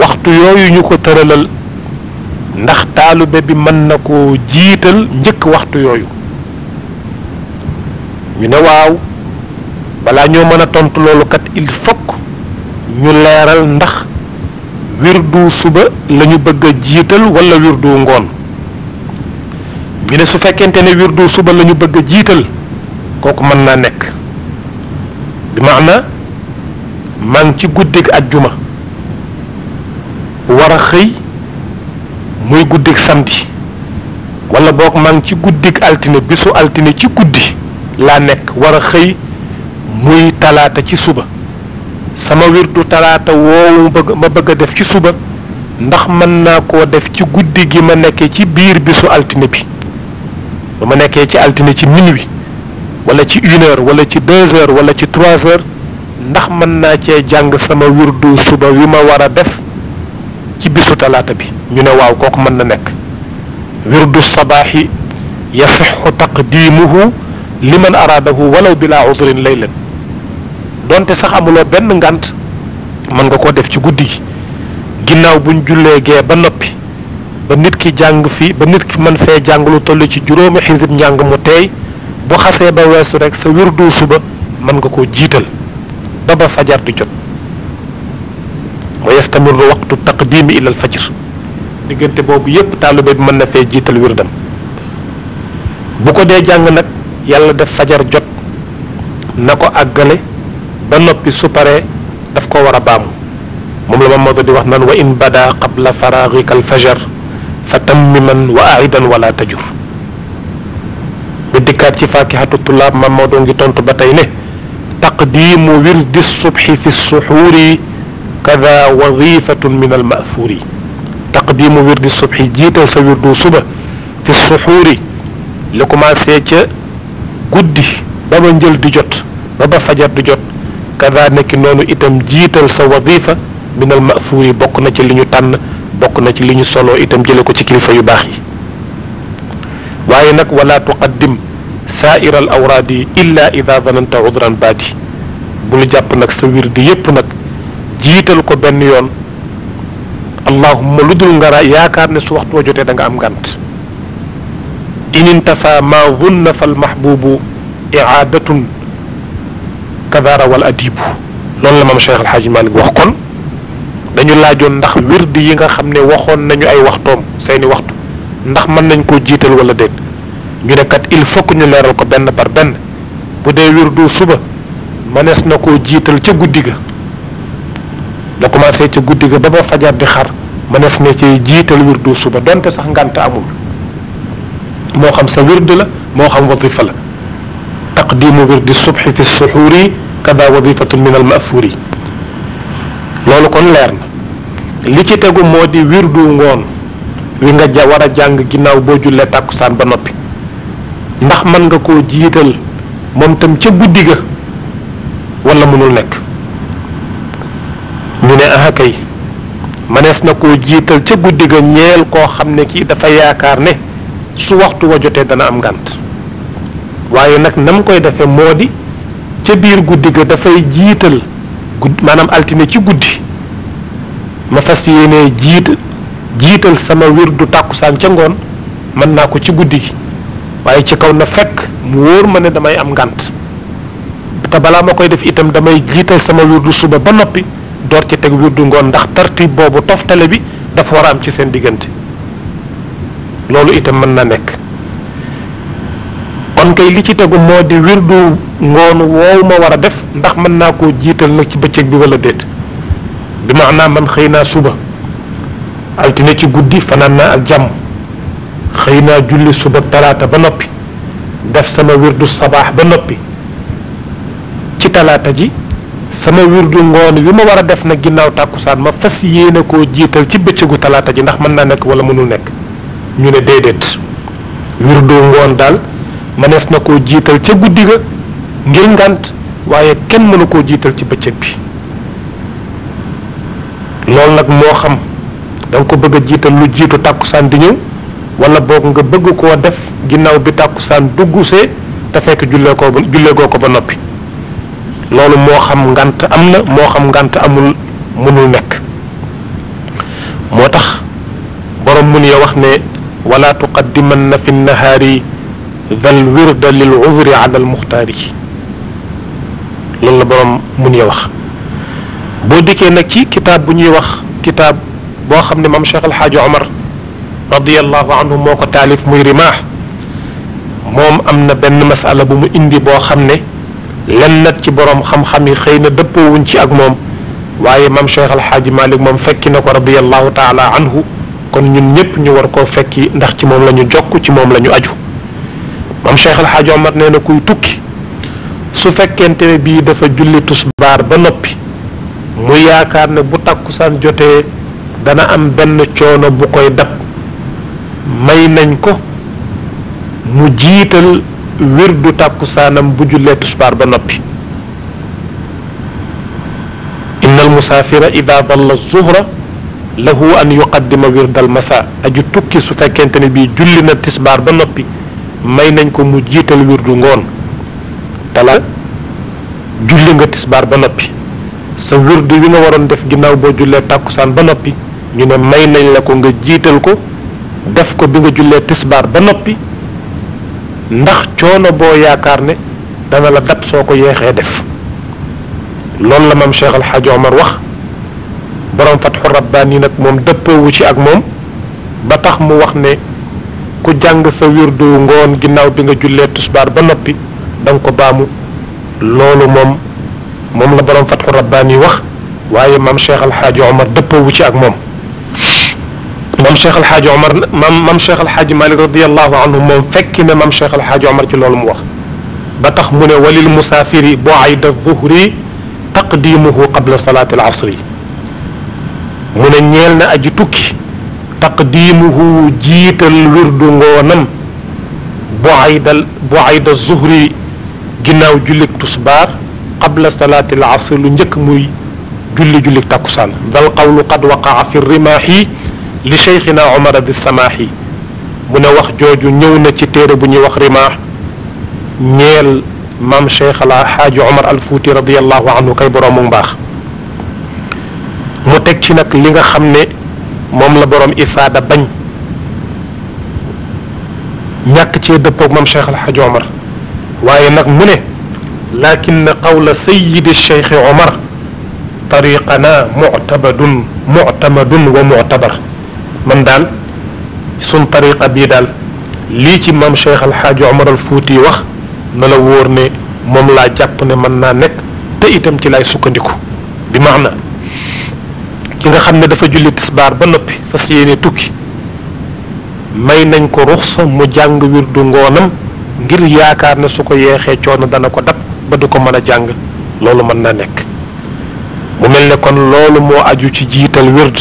waxtu yooyu ñu ko tëralal ndax taalube bi mën na koo jiital njëkk waxtu yooyu ñu ne waaw balaa ñoo mën a tontu loolu kat il faut ñu leeral ndax wirdu suba lañu bëgg a jiital wala wirdu ngoon ñu ne su fekkente ne wirdu suba lañu bëgg a jiital kooku mën naa nekk bi maana maa ngi ci guddig ajjuma war a xëy muy guddig samedi wala boog maa ngi ci guddig altine bisu altine ci guddi laa nekk war a xëy muy talaata ci suba sama wirdu talaata woowu ma bëgg a def ci suba ndax mën naa koo def ci guddi gi ma nekkee ci biir bisu altine bi ba ma nekkee ci altine ci minuit wala ci 1 heure wala ci 2 heures wala ci 3 heures ndax mën naa cee jàng sama wirdu suba wi ma war a def ci bisu talaata bi ñu ne waaw kooku mën na nekk wirdu sabaaxi yasixu taqdimuhu liman araadahu walaw bila udrin laylan donte sax amuloo benn ngant mën nga koo def ci guddi gi ginnaaw buñ jullee gee ba noppi ba nit ki jàng fi ba nit ki mën fee jàng lu toll ci juróomi xisib njàng mu teey bu xasee ba weesu rek sa wirdu suba mën nga koo jiital ba fajar di jot wa yastamiru waqtu taqdimi ila al fajr diggante boobu yépp taalibe bi mën na fee jiital wirdam bu ko dee jàng nag yàlla def fajar jot na ko àggale ba noppi su paree daf ko war a baamu moom la Mamadou di wax naan wa in bada qabla faraghika al fajar fa tammiman wa aidan wala tajur bu dikkaat ci fakihatu tullaab Mamadou ngi tontu ba tey ne taqdimu wirdi subhi fi suxuuri kada wadifatun min al ma'thuri taqdimu wirdi subhi jiital sa wirdu suba fi suxuuri li commencé ca guddi ba ba njël di jot ba ba fajar di jot kada nekki noonu itam jiital sa wadifa min al ma'thuri bokk na ci li ñu tànn bokk na ci li ñu soloo itam jële ko ci kilifa yu baax yi waaye nag wala tuqaddim sa'ira al awraadi illa ida zananta udran baadi bul jàpp nag sa wirdi yépp nag jiital ko benn yoon allahumma lu dul nga yaakaar ne su waxtu wa jotee da nga am ngànt in intafa ma zunna fal mahbubu i'aadatun kadara wal adibu loolu la maam Cheikh El Hadj Malick wax kon dañu laajoon ndax wirdi yi nga xam ne waxoon nañu ay waxtoom seeni waxtu ndax mën nañ koo jiital wala déet ñu ne kat il faut que ñu leeral ko benn par benn bu dee wirdu suba mënees na koo jiital ca guddi ga la commencé ca guddi ga ba ba fajar di xar mënees na ci jiital wirdu suba donte sax ngànt amul moo xam sa wird la moo xam wadifa la taqdimu wirdi subhi fi suxuuri kada wadifatun min al ma'thuri loolu kon leer na li ci tegu moo di wirdu ngoon wi nga war a jàng ginnaaw boo jullee tàkkusaan ba noppi ndax mën nga koo jiital moom tam ca guddi ga wala mënul nekk ñu ne aha kay mënees na koo jiital ca guddi ga ñeel koo xam ne kii dafa yaakaar ne su waxtu wa jotee dana am ngànt waaye nag nam koy defee moo di ca biir guddi ga dafay jiital maanaam altine ci guddi ma fas yéene jiital sama wirdu tàkkusaan ca ngoon mën naa ko ci guddi gi waaye ci kaw na fekk mu wóor ma ne damay am ngànt te balaa ma koy def itam damay jiital sama wirdu suba ba noppi door ci teg wirdu ngoon ndax tartib boobu toftale bi dafa war a am ci seen diggante loolu itam mën na nekk kon kay li ci tegu moo di wirdu ngoon woowu ma war a def ndax mën naa koo jiital nag ci bëccëg bi wala déet bi maanaam man xëy naa suba altine ci guddi fanaan naa ak jàmm xëy naa julli suba talaata ba noppi def sama wirdu sabaax ba noppi ci talaata ji sama wirdu ngoon wi ma war a def nag ginnaaw tàkkusaan ma fas yéene koo jiital ci bëccëgu talaata ji ndax mën naa nekk wala mënul nekk ñu ne déedéet wirdu ngoon daal mënees na koo jiital ca guddi ga ngir ngànt waaye kenn mënu koo jiital ci bëccëg bi loolu nag moo xam da nga ko bëgg a jiital lu jiitu tàkkusaan di ñëw wala boog nga bëgg koo def ginnaaw bi tàkkusaan duggusee te fekk jullee goo ko ba noppi loolu moo xam ngànt am na moo xam ngànt amul mënul nekk wax ne wala tuqaddimanna fi nnahaari dal wirda lil uzri ala al muxtaari loolu la borom mun ya wax. boo dikkee nag ci kitaab bu ñuy wax kitaab boo xam ne maam Cheikh Alxaaji Omar radiallahu anhu moo ko taalif muy rimaax moom am na benn masala bu mu indi boo xam ne lenn nag ci borom xam-xam yi xëy na dëppoowuñ ci ak moom waaye maam Cheikh Alxaaji Malik moom fekki na ko radiallahu taala anhu kon ñun ñëpp ñu war koo fekki ndax ci moom la ñu jokk ci moom la ñu aju. maam Cheikh Alxaaji Omar nee na kuy tukki su fekkente ne bii dafa julli tusbaar ba noppi mu yaakaar ne bu takkusaan jotee dana am benn coono bu koy dab may nañ ko mu jiital wirdu takkusaanam bu jullee tusbaar ba noppi. inna al musaafira ida dalla zuhra lahu an yuqaddima wirda al masa aju tukki su fekkente ne bii julli na tisbaar ba noppi may nañ ko mu jiital wirdu ngoon. tala julli nga tisbaar ba noppi sa wirdu wi nga waroon def ginnaaw boo jullee tàkkusaan ba noppi ñu ne may nañ la ko nga jiital ko def ko bi nga jullee tisbaar ba noppi ndax coono boo yaakaar ne dana la dab soo ko yeexee def. loolu la maam Cheikh Alxaaji Omar wax borom Fatxu Rabbaani nag moom dëppoowu ci ak moom ba tax mu wax ne ku jàng sa wirdu ngoon ginnaaw bi nga jullee tisbaar ba noppi da nga ko baamu. loolu moom la borom Fatxu Rabbaani wax waaye maam Cheikh Alxaaji Omar dëppoowu ci ak moom. maam Cheikh Alxaaji Omar maam Cheikh Alxaaji Malik radiallahu anhu moom fekki ne maam Cheikh Alxaaji Omar ci loolu mu wax ba tax mu ne walil musaafiri bu'ayda zuhri taqdimuhu qabla salaati al asri mu ne ñeel na aji tukki taqdimuhu jiital wirdu ngoonam bu'ayda zuhri ginnaaw jullik tusbaar qabla salaati al asri lu njëkk muy jullik takkusaan dal qawlu qad waqaa fi rimaahi li cheikhina Omar bi samaahi mu ne wax jooju ñëw na ci téere bu ñuy wax rimaax ñeel maam Cheikh Alxaaji Omar al Fuuti radiallahu anhu kay boroomu mbaax. mu teg ci nag li nga xam ne moom la borom ifaada bañ ñàkk cee dëppoog maam Cheikh Alxaaji Omar waaye nag mu ne lakin qawla sayidi cheikh Omar tariqana muctamadun wa muctabar man daal sun tariqa bii daal lii ci maam Cheikh Alxaaji Omar al Fuuti wax na la wóor ne moom laa jàpp ne mën naa nekk te itam ci lay sukkandiku bi maana ki nga xam ne dafa julli tisbaar ba noppi fas yéene tukki may nañ ko ruxsa mu jàng wirdu ngoonam ngir yaakaar ne su ko yeexee coono dana ko dab ba du ko mën a jàng loolu mën naa nekk. mu mel ne kon loolu moo aju ci jiital wird